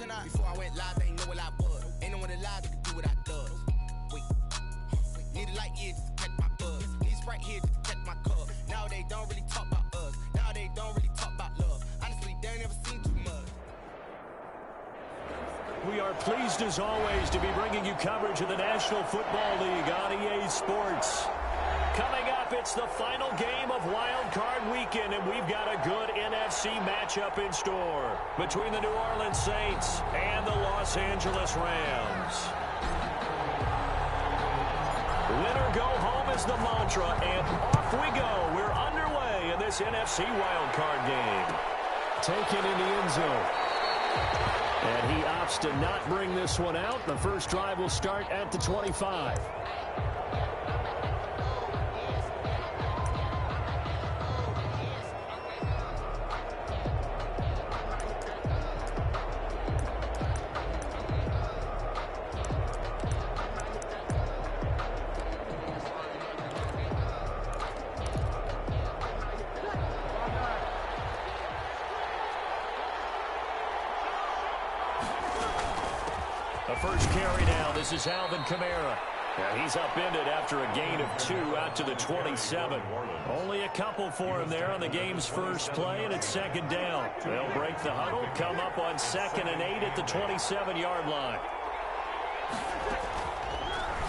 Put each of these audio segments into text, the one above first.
Before I went live, they ain't know what I was. Ain't no one alive that could do what I does. Wait. Need a light here just to catch my buzz. Need Sprite here just to catch my cup. Now they don't really talk about us. Now they don't really talk about love. Honestly, they ain't never seen too much. We are pleased as always to be bringing you coverage of the National Football League on EA Sports. Coming up, it's the final game of Wild Card Weekend, and we've got a good NFC matchup in store between the New Orleans Saints and the Los Angeles Rams. Win or go home is the mantra, and off we go. We're underway in this NFC Wild Card game. Taken in the end zone. And he opts to not bring this one out. The first drive will start at the 25. First carry now. This is Alvin Kamara. Now he's upended after a gain of 2 out to the 27. Only a couple for him there on the game's first play, and it's second down. They'll break the huddle, come up on 2nd and 8 at the 27-yard line.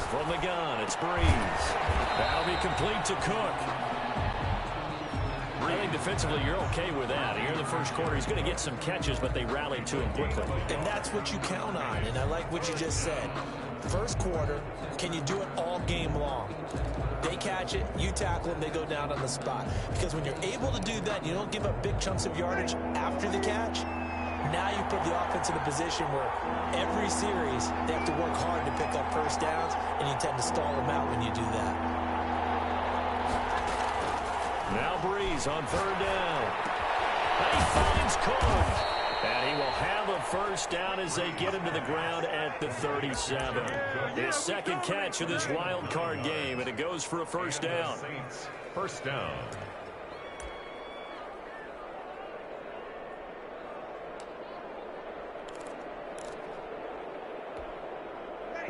From the gun, it's Breeze. That'll be complete to Cook. I think defensively you're okay with that. Here in the first quarter, he's going to get some catches, but they rallied to him quickly. And that's what you count on, and I like what you just said. First quarter, can you do it all game long? They catch it, you tackle them, they go down on the spot. Because when you're able to do that, you don't give up big chunks of yardage after the catch. Now you put the offense in a position where every series they have to work hard to pick up first downs, and you tend to stall them out when you do that. Now Breeze on 3rd down. And he finds Cook. And he will have a first down as they get him to the ground at the 37. His second catch of this wild card game, and it goes for a first down. First down.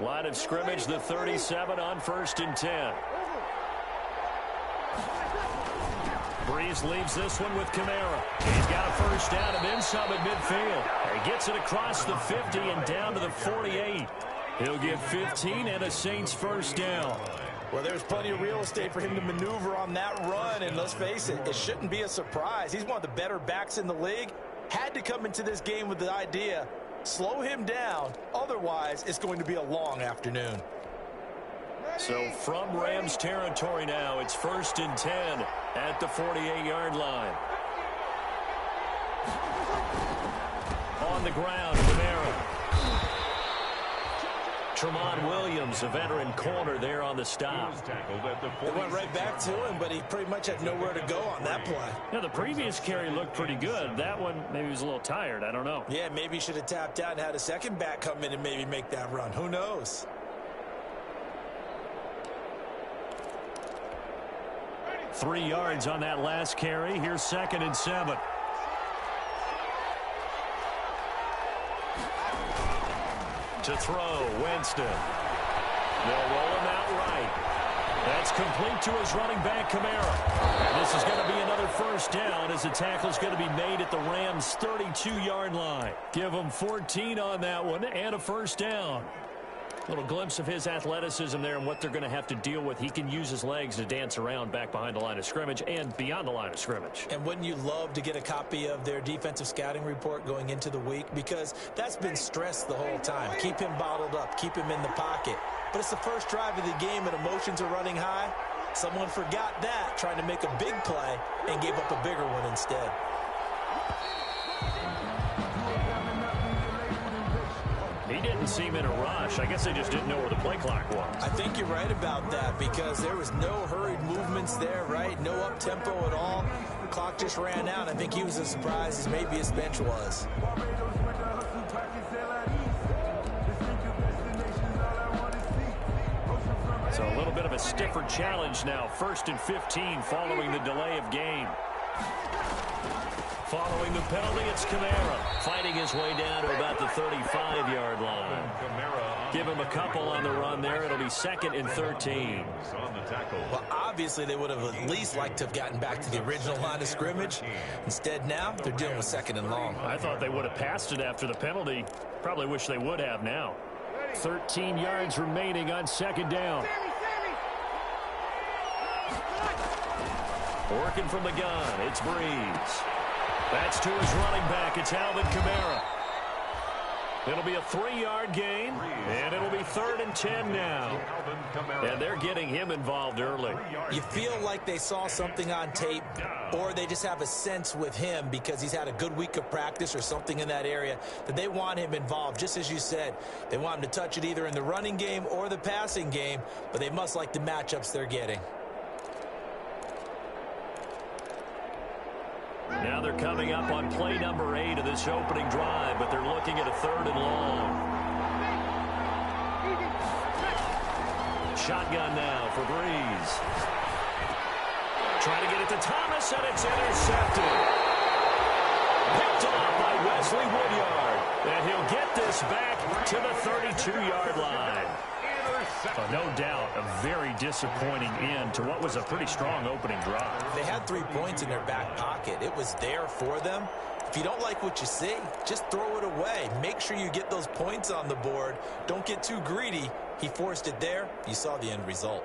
Line of scrimmage, the 37 on 1st and 10. Breeze leaves this one with Kamara. He's got a first down and then some at midfield. He gets it across the 50 and down to the 48. He'll get 15 and a Saints first down. Well, there's plenty of real estate for him to maneuver on that run, and let's face it, it shouldn't be a surprise. He's one of the better backs in the league. Had to come into this game with the idea, slow him down, otherwise it's going to be a long afternoon. So from Rams territory now, it's 1st and 10 at the 48-yard line. On the ground, Kamara. Tremont Williams, a veteran corner there on the stop. It went right back to him, but he pretty much had nowhere to go on that play. Yeah, the previous carry looked pretty good. That one, maybe he was a little tired. I don't know. Yeah, maybe he should have tapped out and had a second back come in and maybe make that run. Who knows? 3 yards on that last carry. Here's 2nd and 7. To throw, Winston. They'll roll him out right. That's complete to his running back, Kamara. And this is going to be another first down as the tackle's going to be made at the Rams' 32-yard line. Give them 14 on that one and a first down. Little glimpse of his athleticism there and what they're going to have to deal with. He can use his legs to dance around back behind the line of scrimmage and beyond the line of scrimmage. And wouldn't you love to get a copy of their defensive scouting report going into the week? Because that's been stressed the whole time. Keep him bottled up. Keep him in the pocket. But it's the first drive of the game and emotions are running high. Someone forgot that, trying to make a big play, and gave up a bigger one instead. He didn't seem in a rush. I guess they just didn't know where the play clock was. I think you're right about that because there was no hurried movements there, right? No up-tempo at all. The clock just ran out. I think he was as surprised as maybe his bench was. So a little bit of a stiffer challenge now. 1st and 15 following the delay of game. Following the penalty, it's Kamara fighting his way down to about the 35-yard line. Give him a couple on the run there. It'll be 2nd and 13. Well, obviously, they would have at least liked to have gotten back to the original line of scrimmage. Instead, now, they're dealing with 2nd and long. I thought they would have passed it after the penalty. Probably wish they would have now. 13 yards remaining on 2nd down. Working from the gun, it's Breeze. That's to his running back. It's Alvin Kamara. It'll be a 3-yard gain, and it'll be 3rd and 10 now. And they're getting him involved early. You feel like they saw something on tape, or they just have a sense with him because he's had a good week of practice or something in that area that they want him involved. Just as you said, they want him to touch it either in the running game or the passing game, but they must like the matchups they're getting. Now they're coming up on play number 8 of this opening drive, but they're looking at a 3rd and long. Shotgun now for Breeze. Trying to get it to Thomas, and it's intercepted. Picked off by Wesley Woodyard, and he'll get this back to the 32-yard line. No doubt, a very disappointing end to what was a pretty strong opening drive. They had 3 points in their back pocket. It was there for them. If you don't like what you see, just throw it away. Make sure you get those points on the board. Don't get too greedy. He forced it there. You saw the end result.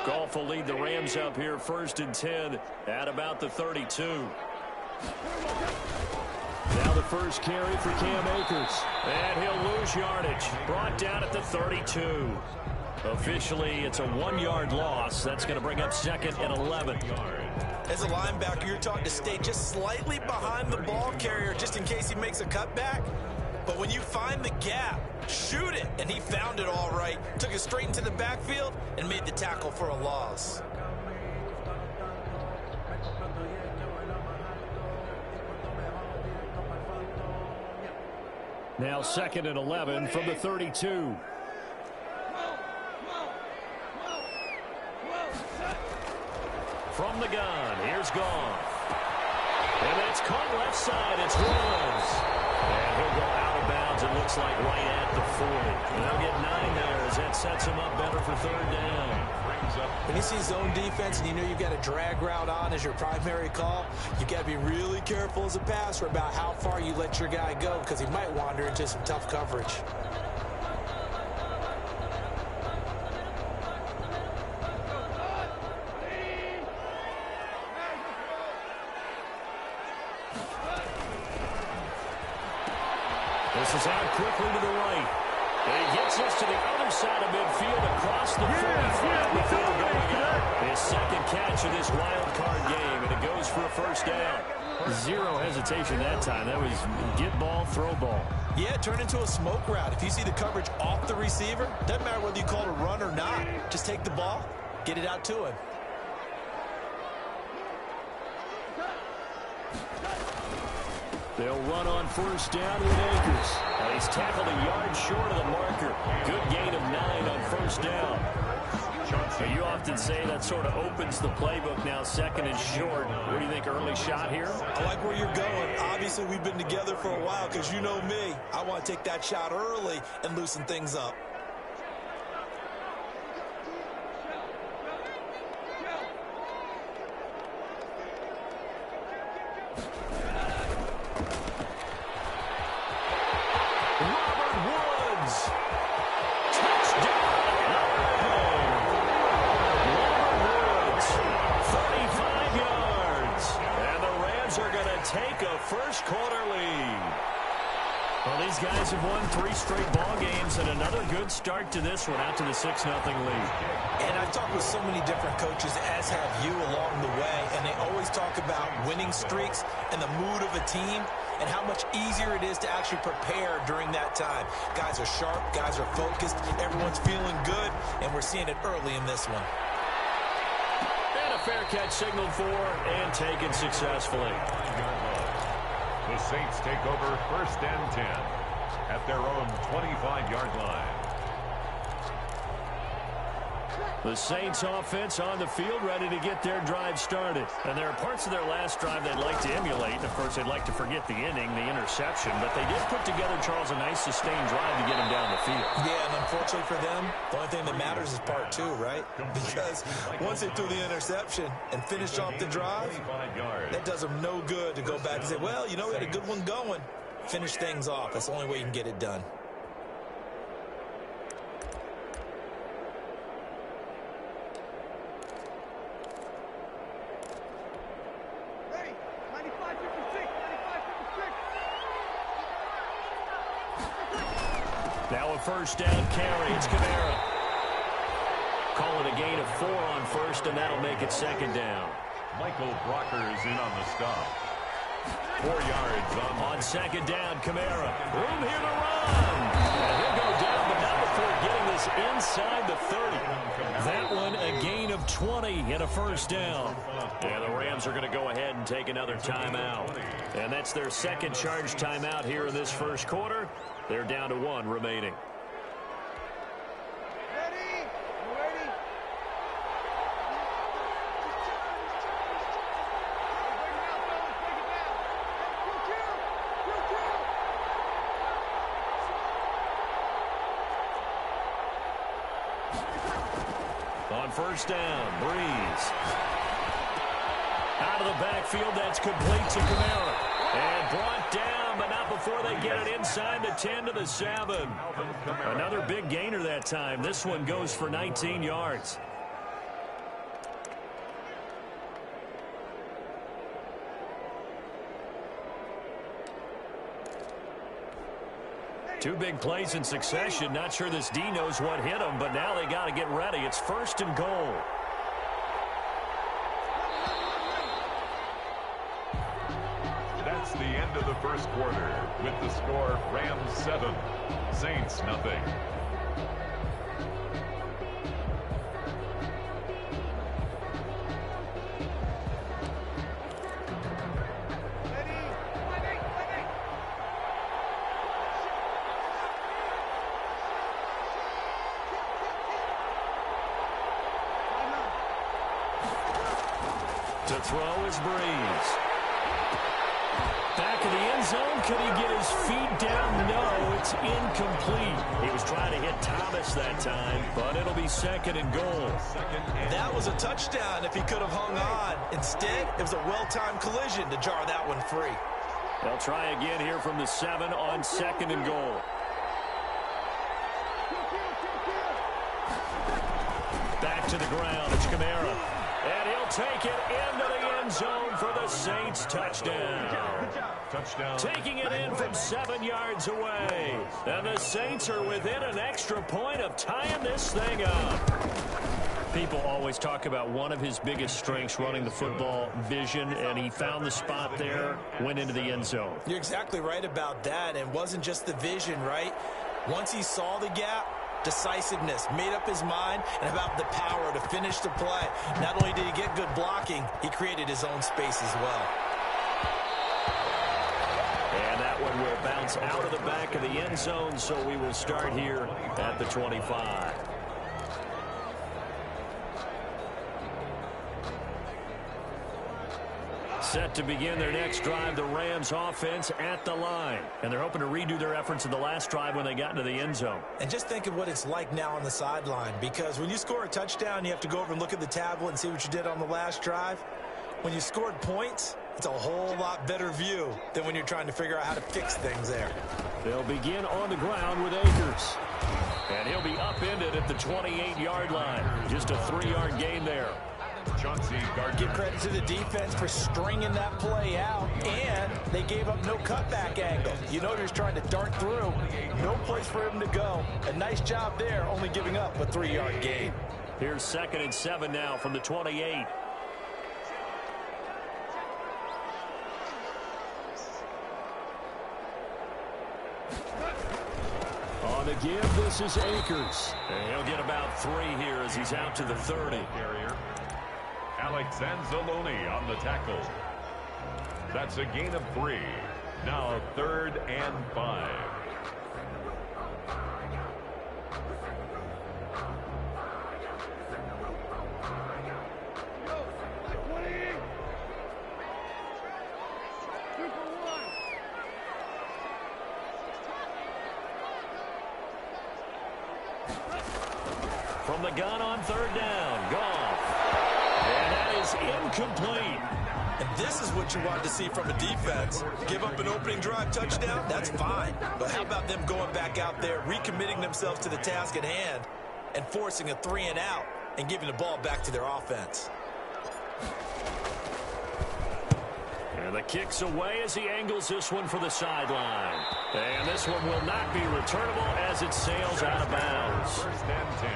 Goff will lead the Rams up here 1st and 10 at about the 32. Now the first carry for Cam Akers. And he'll lose yardage. Brought down at the 32. Officially, it's a 1-yard loss. That's going to bring up 2nd and 11. As a linebacker, you're taught to stay just slightly behind the ball carrier just in case he makes a cutback. But when you find the gap, shoot it. And he found it all right. Took it straight into the backfield and made the tackle for a loss. Now 2nd and 11 from the 32. From the gun, here's Goff. And it's caught left side. It's Woods. And he'll go out of bounds, it looks like, right at the 40. And they'll get 9 there as that sets him up better for 3rd down. When you see zone defense and you know you've got a drag route on as your primary call, you've got to be really careful as a passer about how far you let your guy go because he might wander into some tough coverage. This is out quickly to the right. And he gets us to the other side of midfield across the 45 before going out. His 2nd catch of this wild card game, and it goes for a 1st down. Zero hesitation that time. That was get ball, throw ball. Yeah, turn into a smoke route. If you see the coverage off the receiver, doesn't matter whether you call it a run or not. Just take the ball, get it out to him. They'll run on 1st down with Akers. He's tackled a yard short of the marker. Good gain of 9 on 1st down. So you often say that sort of opens the playbook now, 2nd and short. What do you think, early shot here? I like where you're going. Obviously, we've been together for a while because you know me. I want to take that shot early and loosen things up. First quarter lead. Well, these guys have won 3 straight ball games and another good start to this one out to the 6-0 lead. And I've talked with so many different coaches, as have you along the way, and they always talk about winning streaks and the mood of a team and how much easier it is to actually prepare during that time. Guys are sharp, guys are focused, everyone's feeling good, and we're seeing it early in this one. And a fair catch signaled for and taken successfully. The Saints take over 1st and 10 at their own 25-yard line. The Saints offense on the field, ready to get their drive started. And there are parts of their last drive they'd like to emulate. And, of course, they'd like to forget the inning, the interception. But they did put together, Charles, a nice sustained drive to get them down the field. Yeah, and unfortunately for them, the only thing that matters is part two, right? Because once they threw the interception and finished off the drive, that does them no good to go back and say, well, you know, we had a good one going. Finish things off. That's the only way you can get it done. Now a first down carry. It's Kamara. Call it a gain of 4 on first, and that'll make it second down. Michael Brocker is in on the stop. 4 yards on second down. Kamara. Room here to run. And he'll go down, but not before getting this inside the 30. That one a gain of 20 and a first down. And the Rams are going to go ahead and take another timeout. And that's their second charge timeout here in this first quarter. They're down to 1 remaining. On first down, Breeze. Out of the backfield, that's complete to Kamara. And brought down, but not before they get it inside the 10 to the 7. Another big gainer that time. This one goes for 19 yards. Two big plays in succession. Not sure this D knows what hit him, but now they got to get ready. It's first and goal. That's the end of the first quarter with the score Rams 7, Saints nothing. To throw is Breeze. Back of the end zone. Could he get his feet down? No, it's incomplete. He was trying to hit Thomas that time, but it'll be second and goal. That was a touchdown if he could have hung on. Instead, it was a well-timed collision to jar that one free. They'll try again here from the 7 on second and goal. Back to the ground. It's Kamara. And he'll take it into the end zone for the Saints touchdown. Taking it in from 7 yards away. And the Saints are within an extra point of tying this thing up. People always talk about one of his biggest strengths running the football, vision, and he found the spot there, went into the end zone. You're exactly right about that. And it wasn't just the vision, right? Once he saw the gap, decisiveness, made up his mind, and about the power to finish the play. Not only did he get good blocking, he created his own space as well. And that one will bounce out of the back of the end zone, so we will start here at the 25. Set to begin their next drive, the Rams offense at the line. And they're hoping to redo their efforts in the last drive when they got into the end zone. And just think of what it's like now on the sideline, because when you score a touchdown, you have to go over and look at the tablet and see what you did on the last drive. When you scored points, it's a whole lot better view than when you're trying to figure out how to fix things there. They'll begin on the ground with Akers. And he'll be upended at the 28-yard line. Just a 3-yard gain there. Give credit to the defense for stringing that play out, and they gave up no cutback angle. You know, they're trying to dart through. No place for him to go. A nice job there, only giving up a 3-yard gain. Here's 2nd and 7 now from the 28. On the give, this is Akers. And he'll get about 3 here as he's out to the 30. Alex Anzalone on the tackle. That's a gain of 3. Now 3rd and 5. From the gun on third down. Goff. And that is incomplete. And this is what you want to see from a defense. Give up an opening drive touchdown, that's fine. But how about them going back out there, recommitting themselves to the task at hand, and forcing a 3-and-out and giving the ball back to their offense. And the kick's away as he angles this one for the sideline. And this one will not be returnable as it sails out of bounds. First and 10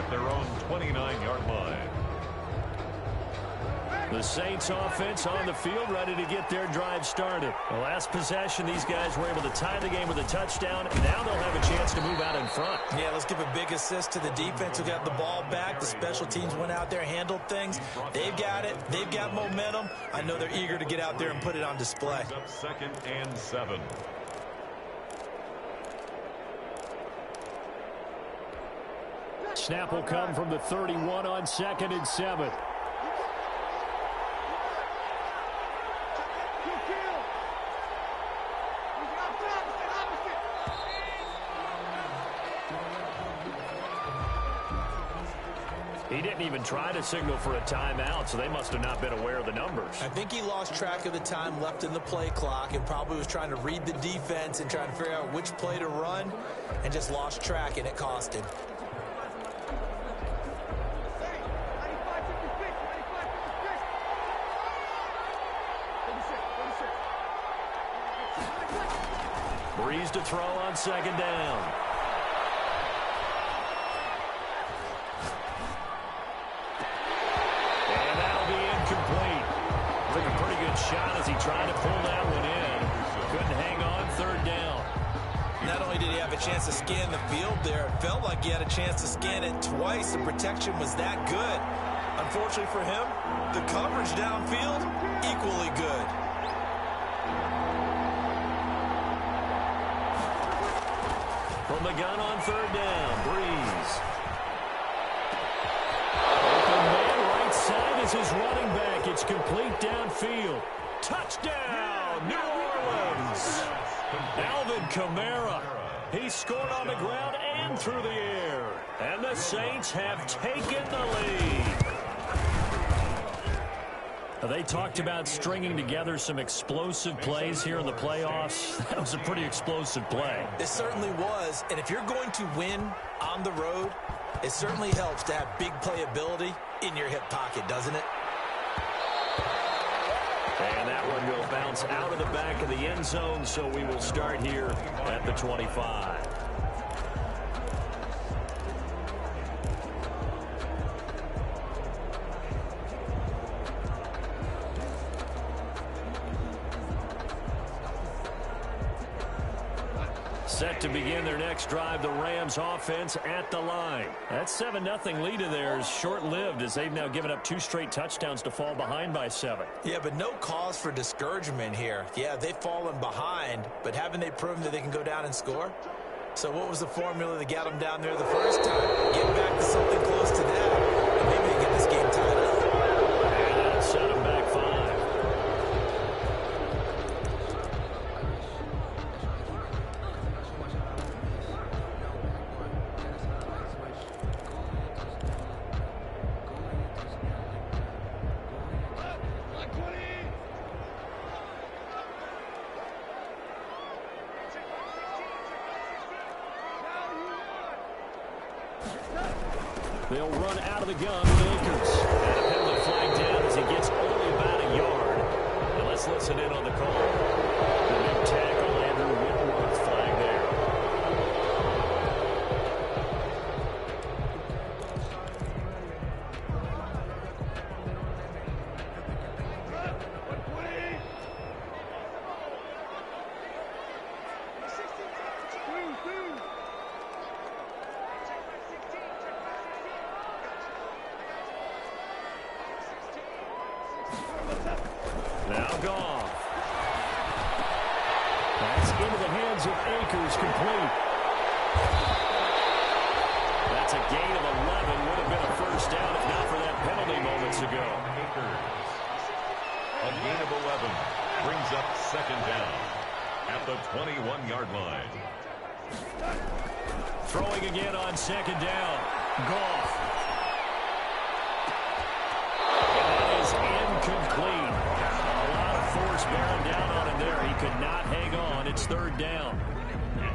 at their own 29-yard line. The Saints offense on the field, ready to get their drive started. The last possession, these guys were able to tie the game with a touchdown. Now they'll have a chance to move out in front. Yeah, let's give a big assist to the defense who got the ball back. The special teams went out there, handled things. They've got it. They've got momentum. I know they're eager to get out there and put it on display. Up 2nd and 7. Snap will come from the 31 on 2nd and 7. He didn't even try to signal for a timeout, so they must have not been aware of the numbers. I think he lost track of the time left in the play clock and probably was trying to read the defense and trying to figure out which play to run and just lost track, and it cost him. Breeze to throw on 2nd down. Took a pretty good shot as he tried to pull that one in. Couldn't hang on 3rd down. Not only did he have a chance to scan the field there, it felt like he had a chance to scan it twice. The protection was that good. Unfortunately for him, the coverage downfield, equally good. From the gun on 3rd down, Breeze. Open man right side is his running back. It's complete downfield. Touchdown, New Orleans. Alvin Kamara. He scored on the ground and through the air. And the Saints have taken the lead. They talked about stringing together some explosive plays here in the playoffs. That was a pretty explosive play. It certainly was. And if you're going to win on the road, it certainly helps to have big playability in your hip pocket, doesn't it? And that one will bounce out of the back of the end zone, so we will start here at the 25. Set to begin their next drive, the Rams offense at the line. That 7-0 lead of theirs short-lived as they've now given up 2 straight touchdowns to fall behind by 7. Yeah, but no cause for discouragement here. Yeah, they've fallen behind, but haven't they proven that they can go down and score? So what was the formula that got them down there the first time? Get back to something close to that, and maybe they get this game tied up. And that'll set them back 5. They'll run out of the gun with Akers. And a penalty flag down as he gets only about a yard. And let's listen in on the call. The big tackle, Andrew Whitworth, flag there. Now Goff. That's into the hands of Akers, complete. That's a gain of 11. Would have been a first down if not for that penalty moments ago. Akers. A gain of 11 brings up 2nd down at the 21-yard line. Throwing again on 2nd down. Goff. That is incomplete. A lot of force bearing down on him there. He could not hang on. It's third down.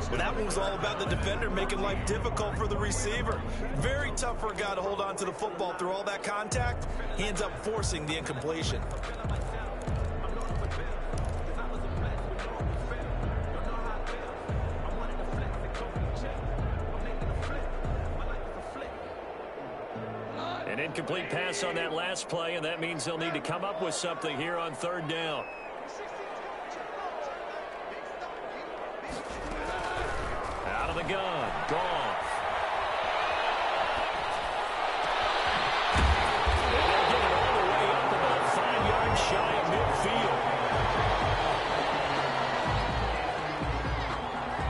Well, that one was all about the defender making life difficult for the receiver. Very tough for a guy to hold on to the football through all that contact. He ends up forcing the incompletion. An incomplete pass on that last play, and that means they'll need to come up with something here on third down. Out of the gun, Goff. And they'll get it all the way up about 5 yards shy of midfield.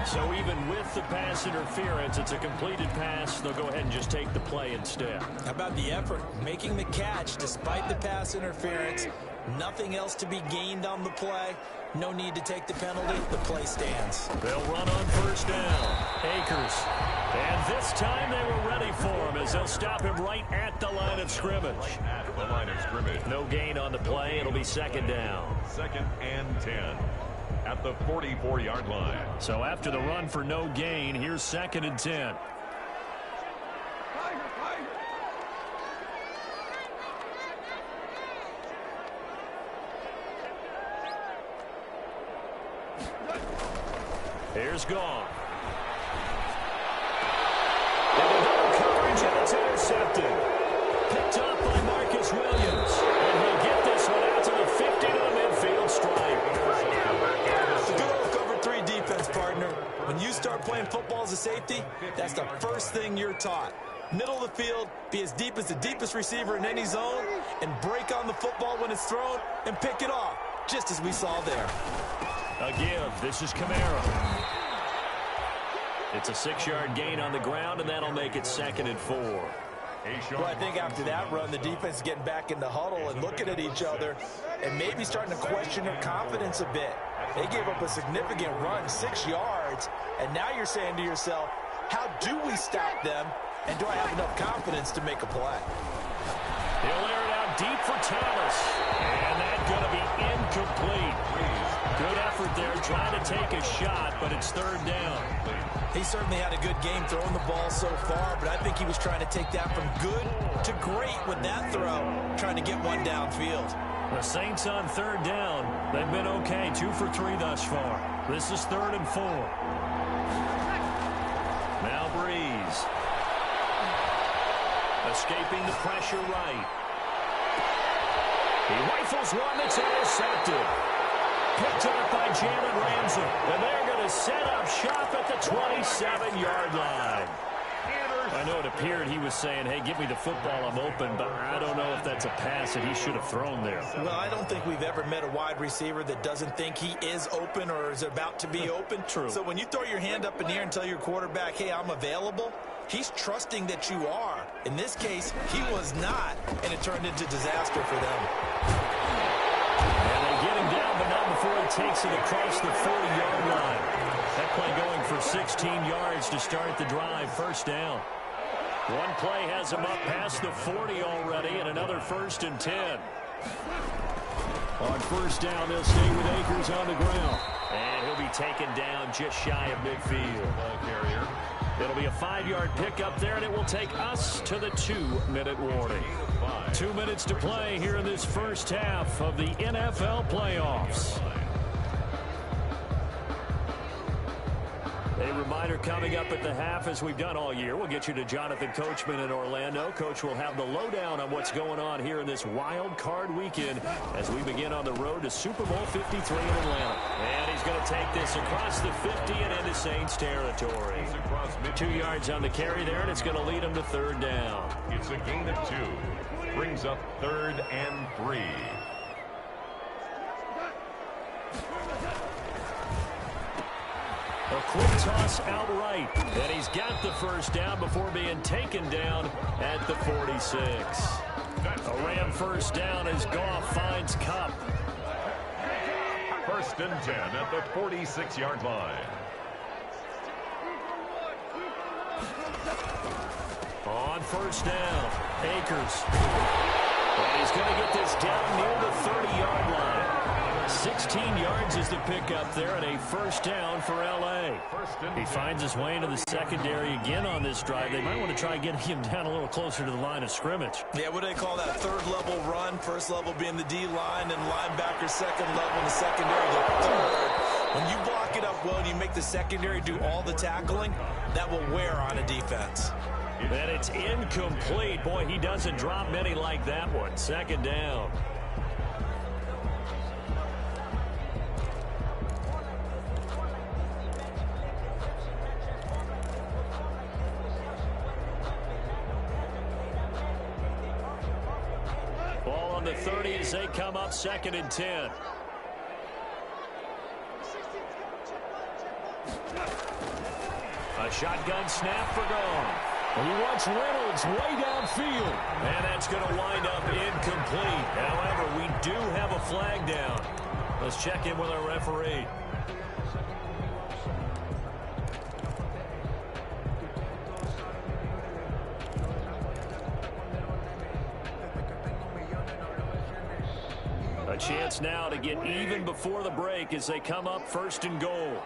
So even with the pass interference, it's a completed pass. They'll go ahead and just take the play instead. How about the effort? Making the catch despite the pass interference. Nothing else to be gained on the play. No need to take the penalty. The play stands. They'll run on first down. Akers. And this time they were ready for him as they'll stop him right at the line of scrimmage. At the line of scrimmage. No gain on the play. It'll be second down. 2nd and 10 at the 44-yard line. So after the run for no gain, here's 2nd and 10. Here's Goff. Coverage, and it's intercepted. Picked up by Marcus Williams. And he'll get this one out to the 50 to the midfield stripe. Good old cover 3 defense, partner. When you start playing football as a safety, that's the first thing you're taught. Middle of the field, be as deep as the deepest receiver in any zone, and break on the football when it's thrown, and pick it off, just as we saw there. A give. This is Kamara. It's a 6-yard gain on the ground, and that'll make it 2nd and 4. Well, I think after that run, the defense is getting back in the huddle and looking at each other and maybe starting to question their confidence a bit. They gave up a significant run, 6 yards, and now you're saying to yourself, how do we stop them, and do I have enough confidence to make a play? He'll air it out deep for Thomas, and that's going to be incomplete. Good effort there, trying to take a shot, but it's third down. He certainly had a good game throwing the ball so far, but I think he was trying to take that from good to great with that throw, trying to get one downfield. The Saints on third down. They've been okay, 2 for 3 thus far. This is 3rd and 4. Now Breeze. Escaping the pressure right. He rifles one that's intercepted. Picked up by Jalen Ramsey. And they're going to set up shop at the 27-yard line. I know it appeared he was saying, hey, give me the football, I'm open, but I don't know if that's a pass that he should have thrown there. Well, I don't think we've ever met a wide receiver that doesn't think he is open or is about to be open. True. So when you throw your hand up in the air and tell your quarterback, hey, I'm available, he's trusting that you are. In this case, he was not, and it turned into disaster for them. And they get him down, but not before he takes it across the 40-yard line. That play going for 16 yards to start the drive. First down. One play has him up past the 40 already, and another 1st and 10. On first down, they'll stay with Akers on the ground. And he'll be taken down just shy of midfield. Ball carrier. It'll be a 5-yard pickup there, and it will take us to the 2-minute warning. 2 minutes to play here in this first half of the NFL playoffs. A reminder coming up at the half, as we've done all year. We'll get you to Jonathan Coachman in Orlando. Coach will have the lowdown on what's going on here in this wild card weekend as we begin on the road to Super Bowl 53 in Atlanta. And he's going to take this across the 50 and into Saints territory. 2 yards on the carry there, and it's going to lead him to third down. It's a gain of 2. Brings up 3rd and 3. A quick toss outright, and he's got the first down before being taken down at the 46. A Ram first down as Goff finds Kupp. 1st and 10 at the 46-yard line. On first down, Akers. And he's going to get this down near the 30-yard line. 16 yards is the pickup there, and a first down for L.A. He finds his way into the secondary again on this drive. They might want to try getting him down a little closer to the line of scrimmage. Yeah, what do they call that? Third level run, first level being the D-line, and linebacker second level in the secondary, the third. When you block it up well and you make the secondary do all the tackling, that will wear on a defense. And it's incomplete. Boy, he doesn't drop many like that one. Second down. Ball on the 30 as they come up, 2nd and 10. A shotgun snap for Gone. He wants Reynolds way downfield. And that's going to wind up incomplete. However, we do have a flag down. Let's check in with our referee. A chance now to get even before the break as they come up 1st and goal.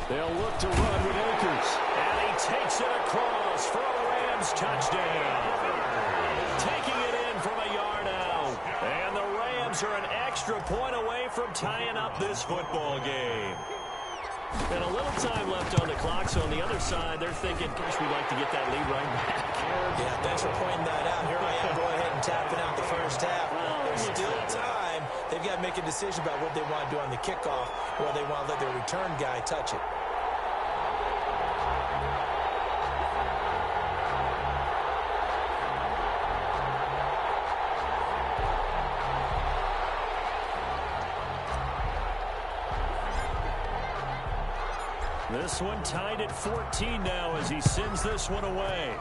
They'll look to run with Akers. And he takes it across for a Rams touchdown. Taking it in from a yard out. And the Rams are an extra point away from tying up this football game. And a little time left on the clock, so on the other side, they're thinking, gosh, we'd like to get that lead right back. Yeah, thanks for pointing that out. Here I am, go ahead and tapping out the first half. There's still time. They've got to make a decision about what they want to do on the kickoff, or they want to let their return guy touch it. This one tied at 14 now as he sends this one away.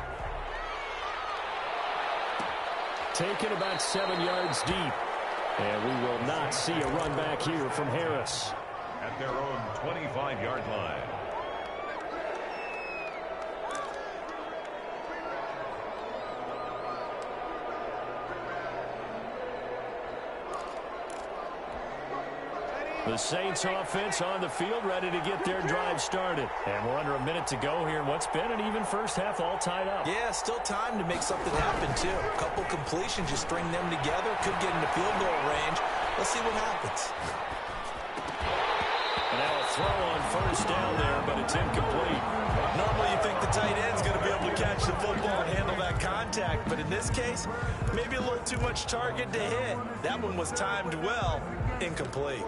Taken about 7 yards deep. And we will not see a run back here from Harris. At their own 25-yard line. The Saints offense on the field ready to get their drive started. And we're under a minute to go here in what's been an even first half all tied up. Yeah, still time to make something happen, too. A couple completions, you string them together, could get into field goal range. Let's see what happens. And now a throw on first down there, but it's incomplete. Normally you think the tight end's going to be able to catch the football and handle that contact, but in this case, maybe a little too much target to hit. That one was timed well. Incomplete.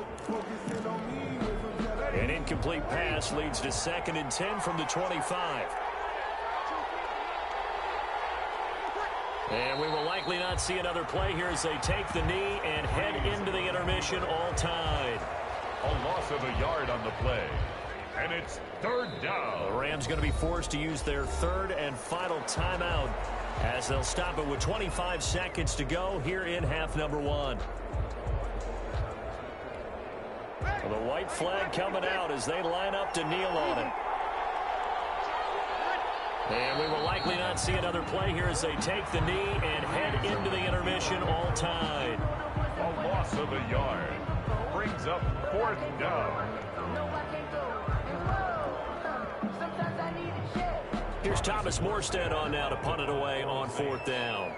An incomplete pass leads to 2nd and 10 from the 25. And we will likely not see another play here as they take the knee and head into the intermission all tied. A loss of a yard on the play. And it's 3rd down. The Rams going to be forced to use their 3rd and final timeout as they'll stop it with 25 seconds to go here in half number 1. The white flag coming out as they line up to kneel on it. And we will likely not see another play here as they take the knee and head into the intermission all tied. A loss of a yard. Brings up 4th down. Here's Thomas Morstead on now to punt it away on 4th down.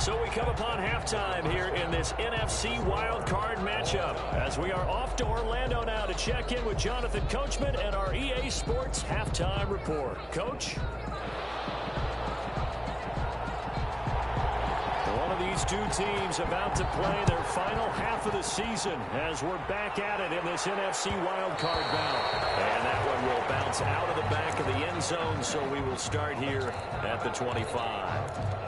So we come upon halftime here in this NFC wildcard matchup as we are off to Orlando now to check in with Jonathan Coachman and our EA Sports halftime report. Coach? One of these two teams about to play their final half of the season as we're back at it in this NFC wildcard bout. And that one will bounce out of the back of the end zone, so we will start here at the 25.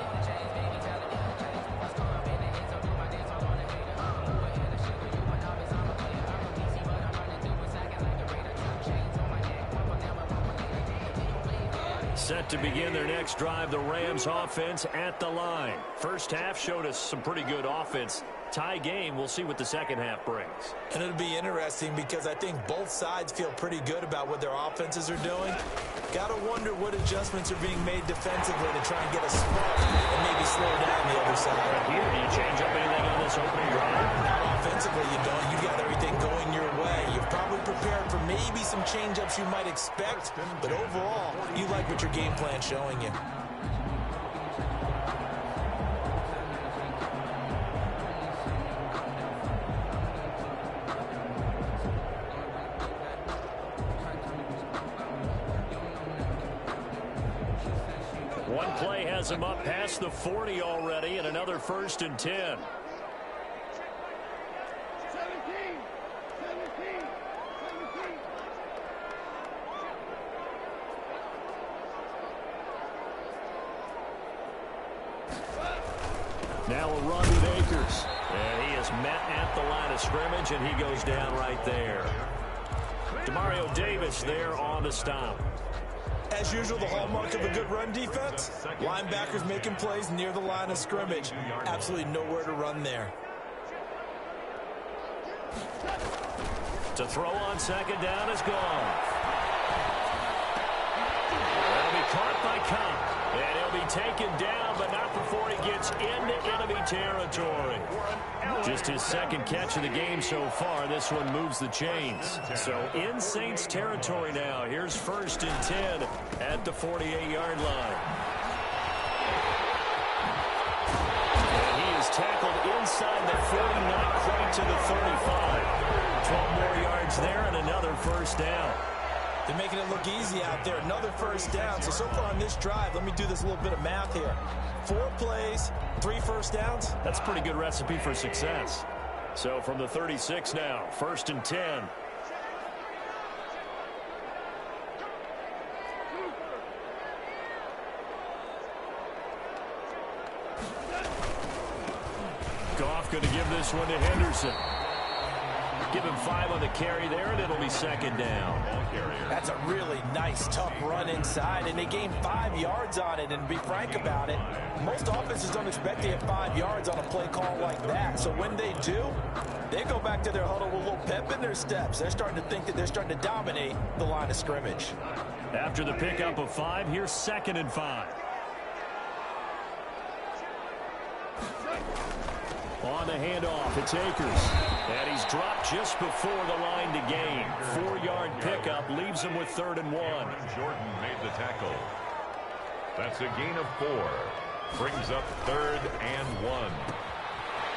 Set to begin their next drive, the Rams offense at the line. First half showed us some pretty good offense. Tie game, we'll see what the second half brings. And it'll be interesting because I think both sides feel pretty good about what their offenses are doing. Got to wonder what adjustments are being made defensively to try and get a spark and maybe slow down the other side. Here, do you change up anything on this opening drive? Not offensively, you don't. You got everything going your way. You've probably prepared for maybe some change-ups you might expect, but overall, you like what your game plan's showing you. One play has him up past the 40 already, and another 1st and 10. Now a run with Akers. And he is met at the line of scrimmage, and he goes down right there. Demario Davis there on the stop. As usual, the hallmark of a good run defense, linebackers making plays near the line of scrimmage. Absolutely nowhere to run there. To throw on second down is gone. That'll be caught by Cobb. And he'll be taken down, but not before he gets into enemy territory. Just his second catch of the game so far. This one moves the chains. So in Saints territory now. Here's 1st and 10 at the 48-yard line. And he is tackled inside the 40, not quite to the 35. 12 more yards there and another 1st down. They're making it look easy out there. Another 1st down. So far on this drive, let me do this little bit of math here. 4 plays, 3 1st downs. That's a pretty good recipe for success. So from the 36 now, 1st and 10. Goff going to give this one to Henderson. Give him 5 on the carry there, and it'll be 2nd down. That's a really nice, tough run inside, and they gained 5 yards on it. And to be frank about it, most offenses don't expect to get 5 yards on a play call like that. So when they do, they go back to their huddle with a little pep in their steps. They're starting to think that they're starting to dominate the line of scrimmage. After the pickup of 5, here's 2nd and 5. On the handoff, it's Akers. And he's dropped just before the line to gain. 4-yard pickup leaves him with 3rd and 1. Jordan made the tackle. That's a gain of 4. Brings up 3rd and 1.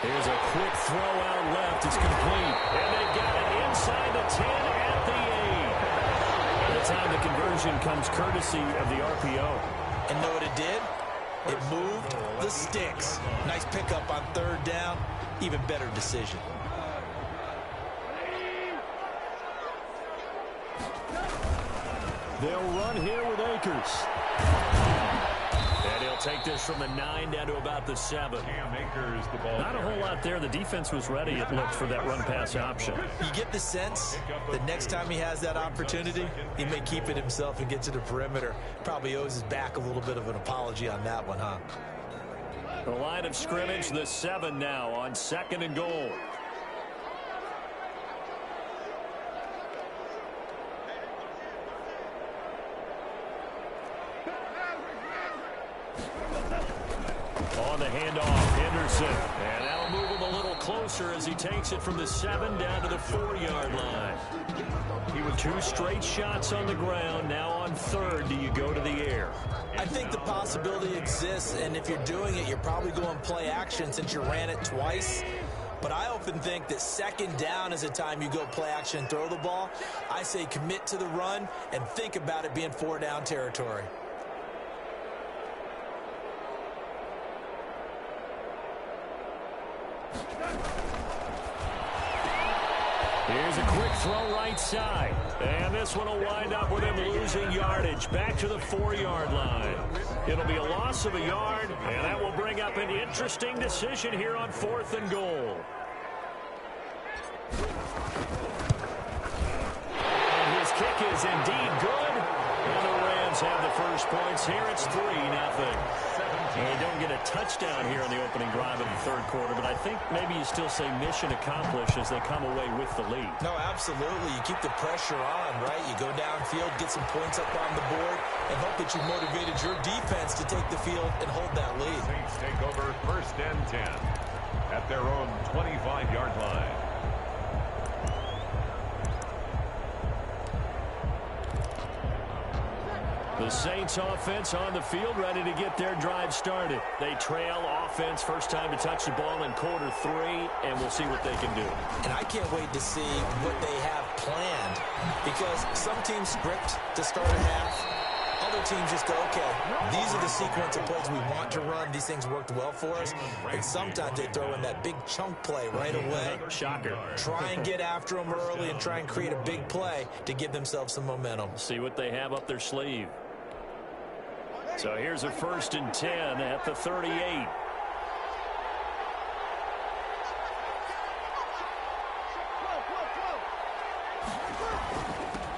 Here's a quick throw out left. It's complete. And they got it inside the 10 at the 8. By the time the conversion comes courtesy of the RPO. And know what it did? It moved the sticks. Nice pickup on 3rd down. Even better decision. They'll run here with Akers. And he'll take this from the 9 down to about the 7. Akers, the ball. Not a whole lot there. The defense was ready, it looked, for that run-pass option. You get the sense that next time he has that opportunity, he may keep it himself and get to the perimeter. Probably owes his back a little bit of an apology on that one, huh? The line of scrimmage, the 7 now on 2nd and goal. On the handoff, Henderson. And that'll move him a little closer as he takes it from the 7 down to the 4-yard line. He with 2 straight shots on the ground. Now on 3rd, do you go to the air? I think the possibility exists, and if you're doing it, you're probably going play action since you ran it twice. But I often think that 2nd down is a time you go play action and throw the ball. I say commit to the run and think about it being 4-down territory. Here's a quick throw right side. And this one will wind up with him losing yardage back to the 4-yard line. It'll be a loss of a yard, and that will bring up an interesting decision here on 4th and goal. And his kick is indeed good. And the Rams Rams have the first points here. It's 3-0. And they don't get a touchdown here in the opening drive of the third quarter, but I think maybe you still say mission accomplished as they come away with the lead. No, absolutely. You keep the pressure on, right? You go downfield, get some points up on the board, and hope that you motivated your defense to take the field and hold that lead. Saints take over 1st and 10 at their own 25-yard line. The Saints offense on the field, ready to get their drive started. They trail offense, first time to touch the ball in quarter 3, and we'll see what they can do. And I can't wait to see what they have planned, because some teams script to start a half. Other teams just go, okay, these are the sequence of plays we want to run. These things worked well for us. And sometimes they throw in that big chunk play right away. Shocker. Try and get after them early and try and create a big play to give themselves some momentum. See what they have up their sleeve. So here's a 1st and 10 at the 38.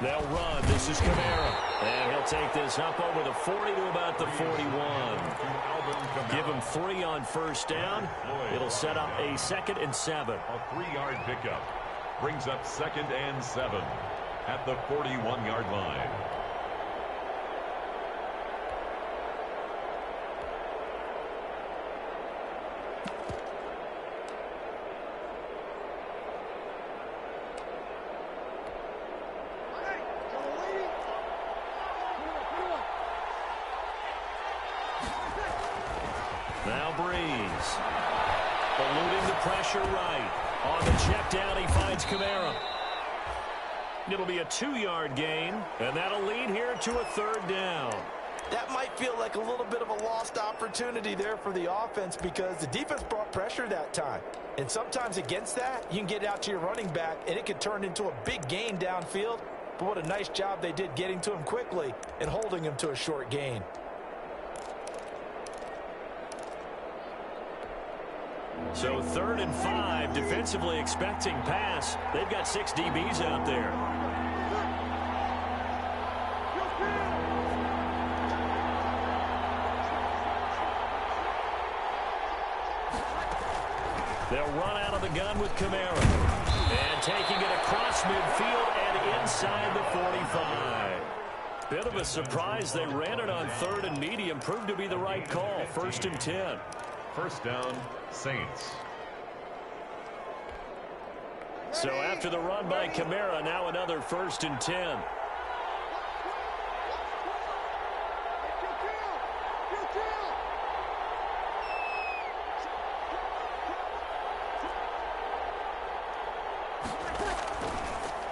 They'll run. This is Kamara. And he'll take this up over the 40 to about the 41. Give him 3 on first down. It'll set up a 2nd and 7. A 3-yard pickup brings up 2nd and 7 at the 41-yard line. Now Breeze. Eluding the pressure right. On the check down, he finds Kamara. It'll be a 2-yard gain, and that'll lead here to a 3rd down. That might feel like a little bit of a lost opportunity there for the offense, because the defense brought pressure that time. And sometimes against that, you can get out to your running back, and it can turn into a big gain downfield. But what a nice job they did getting to him quickly and holding him to a short gain. So 3rd and 5, defensively expecting pass. They've got 6 DBs out there. They'll run out of the gun with Kamara. And taking it across midfield and inside the 45. Bit of a surprise. They ran it on 3rd and medium. Proved to be the right call. 1st and 10. First down, Saints. So after the run by Kamara, now another 1st and 10.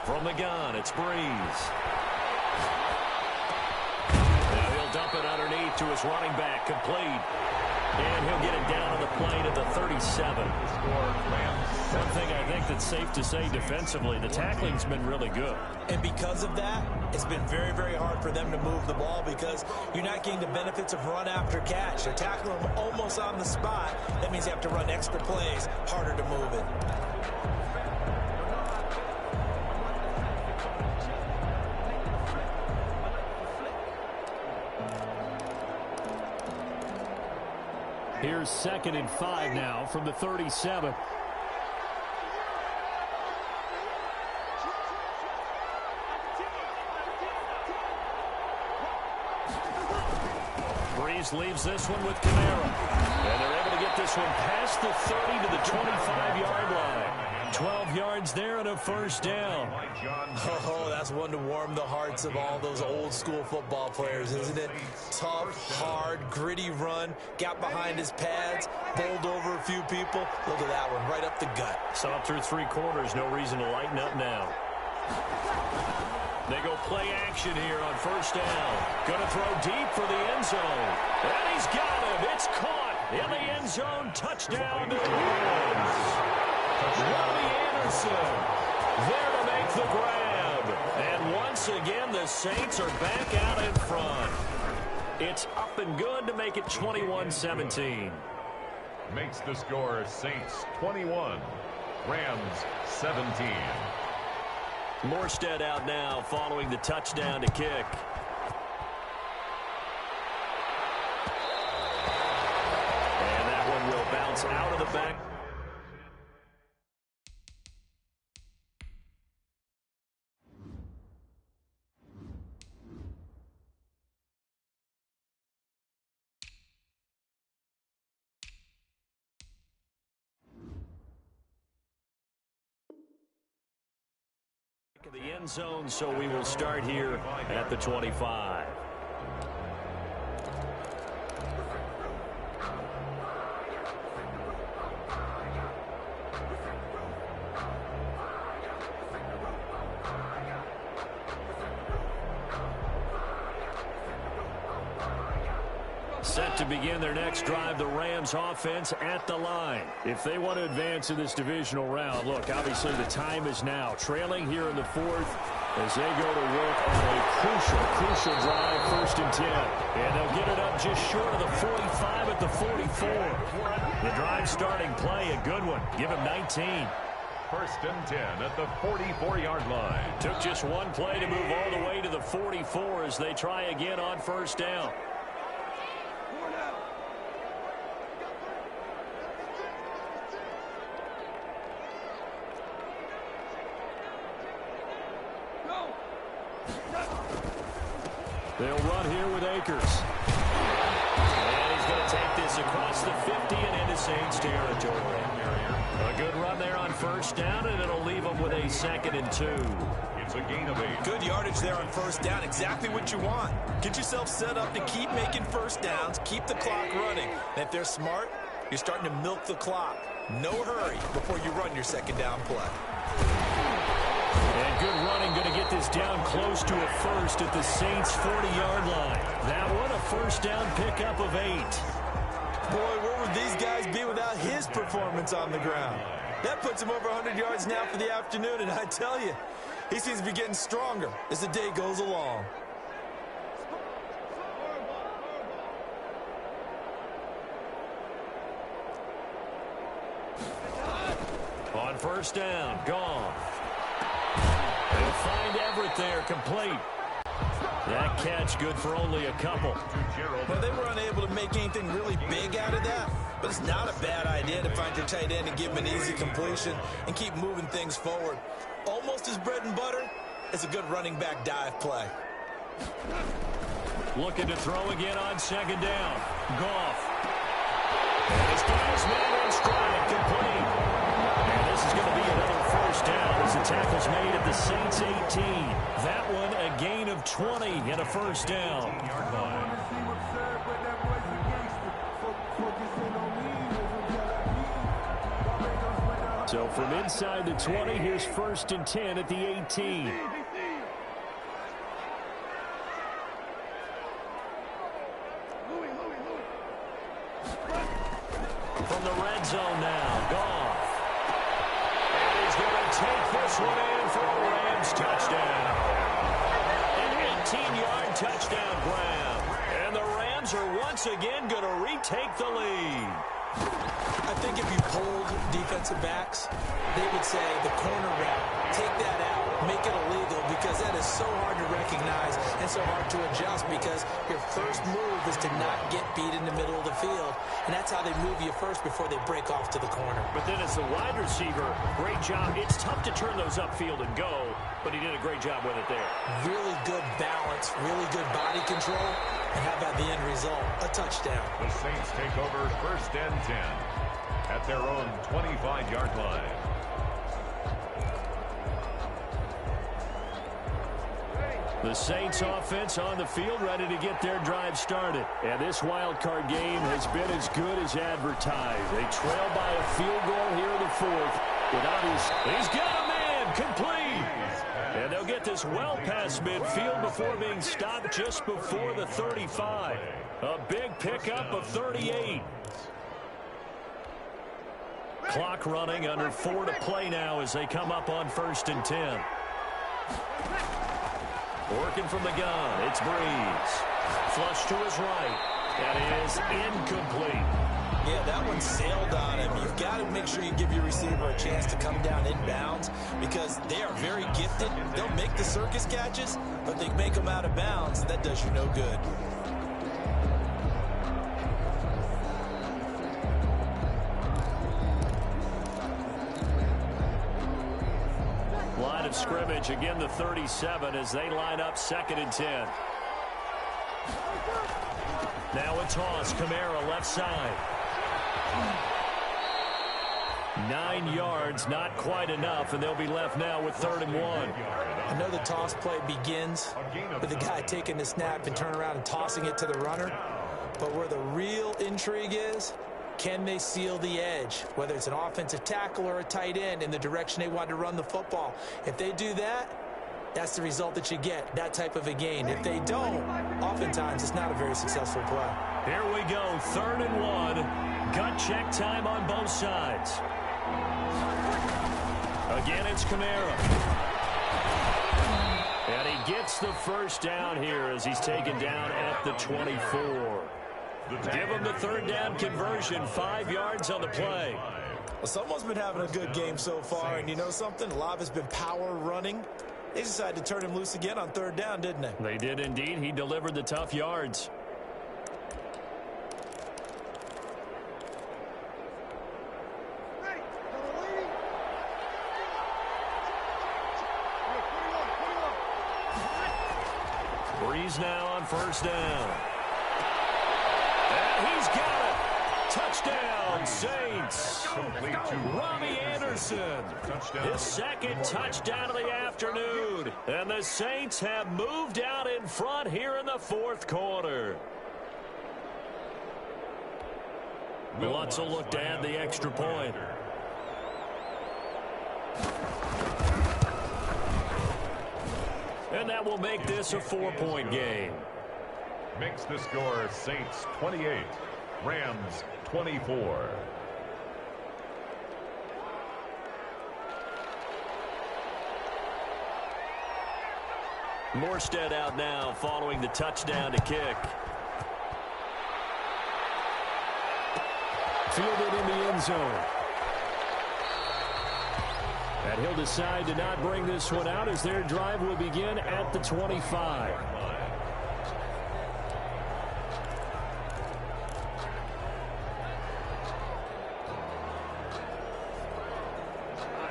From the gun, it's Breeze. Now he'll dump it underneath to his running back, complete. And he'll get it down on the play to the 37. One thing I think that's safe to say defensively, the tackling's been really good. And because of that, it's been very, very hard for them to move the ball, because you're not getting the benefits of run after catch. They're tackling them almost on the spot. That means you have to run extra plays, harder to move it. Here's 2nd and 5 now from the 37. Breeze leaves this one with Kamara. And they're able to get this one past the 30 to the 25-yard line. 12 yards there and a 1st down. Oh, that's one to warm the hearts of all those old school football players, isn't it? Tough, hard, gritty run. Got behind his pads, bowled over a few people. Look at that one, right up the gut. Saw through 3 quarters, no reason to lighten up now. They go play action here on 1st down. Gonna throw deep for the end zone. And he's got him. It's caught in the end zone. Touchdown to the Rams. Robbie Anderson there to make the grab. And once again, the Saints are back out in front. It's up and good to make it 21-17. Makes the score Saints 21, Rams 17. Morstead out now following the touchdown to kick. bounce out of the back. The end zone, so we will start here at the 25. Set to begin their next drive, the Rams offense at the line. If they want to advance in this divisional round, look, obviously the time is now. Trailing here in the fourth as they go to work on a crucial drive, 1st and 10. And they'll get it up just short of the 45 at the 44. The drive starting play, a good one. Give him 19. 1st and 10 at the 44-yard line. Took just one play to move all the way to the 44 as they try again on 1st down. They'll run here with Akers. And he's going to take this across the 50 and into Saints territory. A good run there on 1st down, and it'll leave them with a 2nd and 2. It's a gain of 8. Good yardage there on 1st down. Exactly what you want. Get yourself set up to keep making 1st downs, keep the clock running. And if they're smart, you're starting to milk the clock. No hurry before you run your 2nd down play. And good running, going to get this down close to a 1st at the Saints' 40-yard line. That one, a 1st down pickup of 8. Boy, where would these guys be without his performance on the ground? That puts him over 100 yards now for the afternoon, and I tell you, he seems to be getting stronger as the day goes along. On 1st down, gone. They'll find Everett there, complete. That catch good for only a couple. Well, they were unable to make anything really big out of that, but it's not a bad idea to find your tight end and give him an easy completion and keep moving things forward. Almost as bread and butter as a good running back dive play. Looking to throw again on 2nd down. Goff. And his guy's man in stride, complete. And this is going to be another 1st down as the tackle's made at the Saints 18. That one a gain of 20 and a 1st down. So from inside the 20, here's 1st and 10 at the 18. From the red zone now, Goff. And he's going to take this one in for a Rams touchdown. An 18-yard touchdown grab. And the Rams are once again going to retake the lead. I think if you polled defensive backs, they would say the corner route, take that out, make it illegal, because that is so hard to recognize and so hard to adjust, because your first move is to not get beat in the middle of the field, and that's how they move you first before they break off to the corner. But then as the wide receiver, great job. It's tough to turn those upfield and go, but he did a great job with it there. Really good balance, really good body control, and how about the end result? A touchdown. The Saints take over 1st and 10 at their own 25-yard line. The Saints offense on the field, ready to get their drive started. And this wild card game has been as good as advertised. They trail by a field goal here in the 4th. He's got a man, complete. And they'll get this well past midfield before being stopped just before the 35. A big pickup of 38. Clock running, under 4 to play now as they come up on 1st and 10. Working from the gun, it's Breeze. Flush to his right. That is incomplete. Yeah, that one sailed on him. You've got to make sure you give your receiver a chance to come down inbounds, because they are very gifted. They'll make the circus catches, but they make them out of bounds. That does you no good. Line of scrimmage, again the 37 as they line up 2nd and 10. Now a toss, Kamara left side. 9 yards, not quite enough, and they'll be left now with 3rd and 1. I know the toss play begins with the guy taking the snap and turning around and tossing it to the runner. But where the real intrigue is, can they seal the edge, whether it's an offensive tackle or a tight end, in the direction they want to run the football? If they do that, that's the result that you get, that type of a gain. If they don't, oftentimes it's not a very successful play. Here we go, 3rd and 1. Gut check time on both sides. Again, it's Kamara. And he gets the first down here as he's taken down at the 24. Give him the 3rd down conversion, 5 yards on the play. Well, someone's been having a good game so far, and you know something? A lot of it's been power running. They decided to turn him loose again on 3rd down, didn't they? They did indeed. He delivered the tough yards. Breeze now on 1st down. And he's got it. Touchdown, Saints. Robbie Anderson. His 2nd touchdown of the afternoon. And the Saints have moved out in front here in the 4th quarter. Lutz will look to add the extra point. And that will make this a 4-point game. Makes the score Saints 28, Rams 24. Morstead out now following the touchdown to kick. Fielded in the end zone. And he'll decide to not bring this one out as their drive will begin at the 25.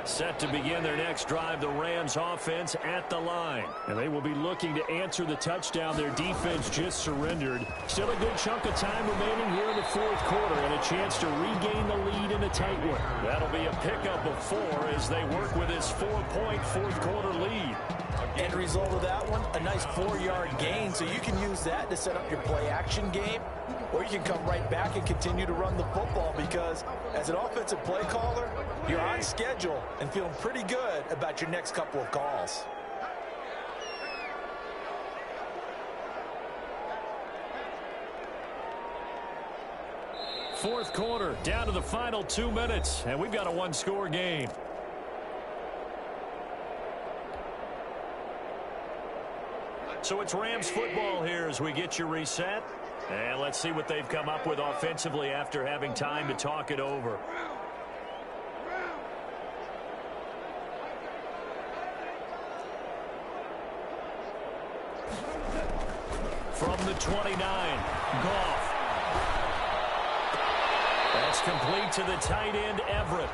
Set to begin their next drive, the Rams offense at the line. And they will be looking to answer the touchdown their defense just surrendered. Still a good chunk of time remaining here in the 4th quarter and a chance to regain the lead in a tight one. That'll be a pickup of 4 as they work with this 4-point 4th quarter lead. End result of that one, a nice 4-yard gain, so you can use that to set up your play-action game, or you can come right back and continue to run the football because as an offensive play caller, you're on schedule and feeling pretty good about your next couple of calls. Fourth quarter, down to the final 2 minutes, and we've got a 1-score game. So it's Rams football here as we get you reset. And let's see what they've come up with offensively after having time to talk it over. From the 29, Goff. That's complete to the tight end, Everett.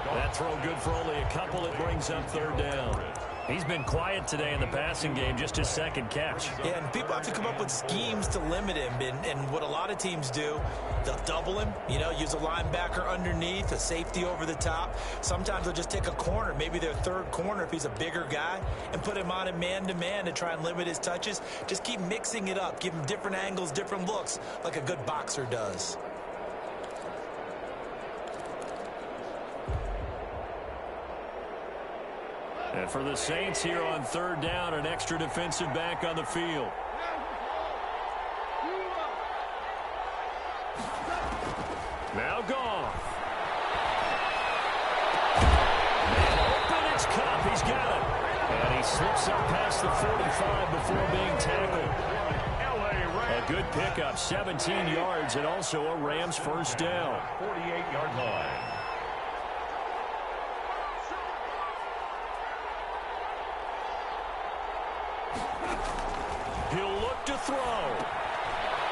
That throw good for only a couple. It brings up 3rd down. He's been quiet today in the passing game, just his 2nd catch. Yeah, and people have to come up with schemes to limit him. And what a lot of teams do, they'll double him, use a linebacker underneath, a safety over the top. Sometimes they'll just take a corner, maybe their 3rd corner if he's a bigger guy, and put him on a man-to-man to try and limit his touches. Just keep mixing it up, give him different angles, different looks, like a good boxer does. And for the Saints here on 3rd down, an extra defensive back on the field. Now Goff. Open, it's Cup. He's got it. And he slips up past the 45 before being tackled. A good pickup, 17 yards, and also a Rams 1st down. 48-yard line. He'll look to throw.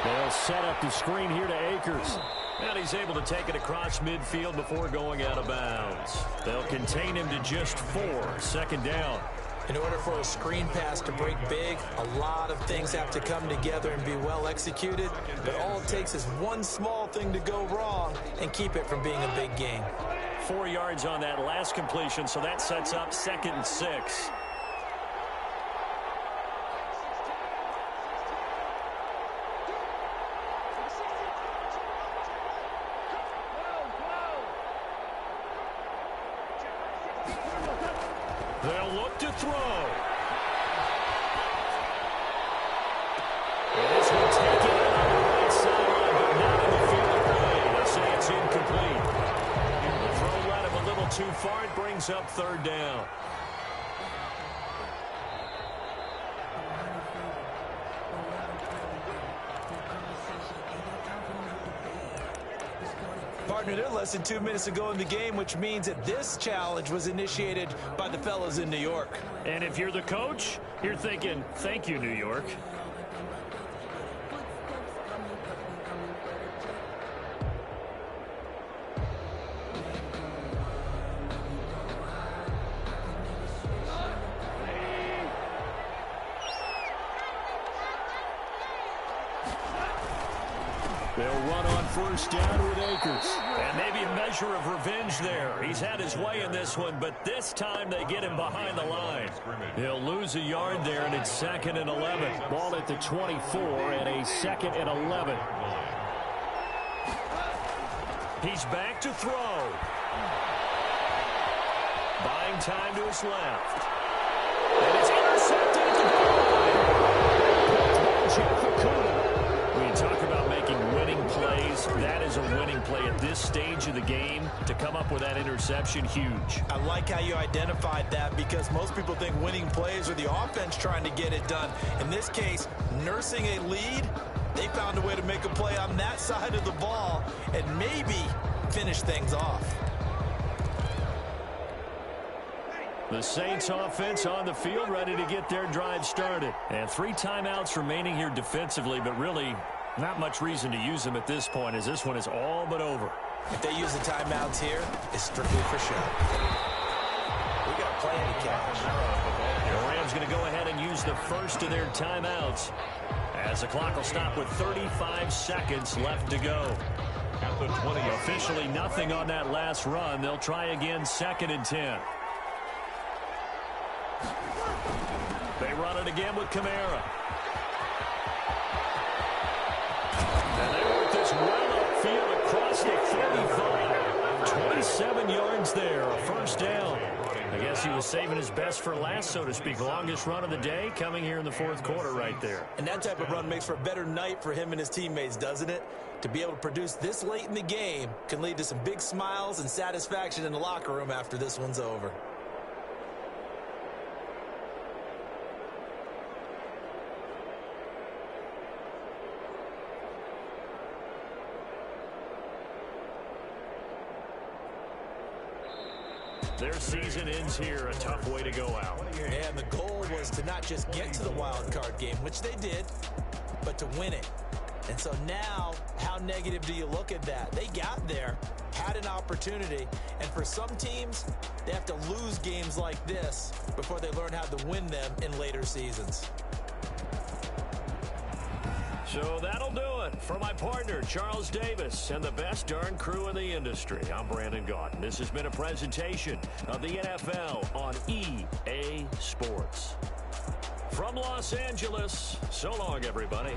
They'll set up the screen here to Akers. And he's able to take it across midfield before going out of bounds. They'll contain him to just 4. 2nd down. In order for a screen pass to break big, a lot of things have to come together and be well executed. But all it takes is one small thing to go wrong and keep it from being a big gain. 4 yards on that last completion, so that sets up 2nd and 6. They'll look to throw. This will take it out on the right sideline, but not in the field of play. They say it's incomplete. The throw led him a little too far. It brings up 3rd down. Partner, they're less than 2 minutes to go in the game, which means that this challenge was initiated by the fellas in New York. And if you're the coach, you're thinking, thank you, New York. They'll run on 1st down with Akers. And maybe a measure of revenge there. He's had his way in this one, but this time they get him behind the line. He'll lose a yard there, and it's 2nd and 11. Ball at the 24 and a 2nd and 11. He's back to throw. Buying time to his left. And it's intercepted at the goal line. When you talk about making winning plays, that is a winning play at this stage of the game. To come up with that interception, huge. I like how you identified that, because most people think winning plays are the offense trying to get it done. In this case, nursing a lead, they found a way to make a play on that side of the ball and maybe finish things off. The Saints offense on the field, ready to get their drive started. And 3 timeouts remaining here defensively, but really not much reason to use them at this point, as this one is all but over. If they use the timeouts here, it's strictly for show. We got a plan to catch. The Rams going to go ahead and use the first of their timeouts, as the clock will stop with 35 seconds left to go. At the 20. Officially nothing on that last run. They'll try again, 2nd and 10. They run it again with Kamara. And they work this well upfield across the 35. 27 yards there, a 1st down. I guess he was saving his best for last, so to speak. Longest run of the day coming here in the 4th quarter right there. And that type of run makes for a better night for him and his teammates, doesn't it? To be able to produce this late in the game can lead to some big smiles and satisfaction in the locker room after this one's over. Their season ends here. A tough way to go out. And the goal was to not just get to the wild card game, which they did, but to win it. And so now, how negative do you look at that? They got there, had an opportunity, and for some teams, they have to lose games like this before they learn how to win them in later seasons. So that'll do it for my partner, Charles Davis, and the best darn crew in the industry. I'm Brandon Gaudin. This has been a presentation of the NFL on EA Sports. From Los Angeles, so long, everybody.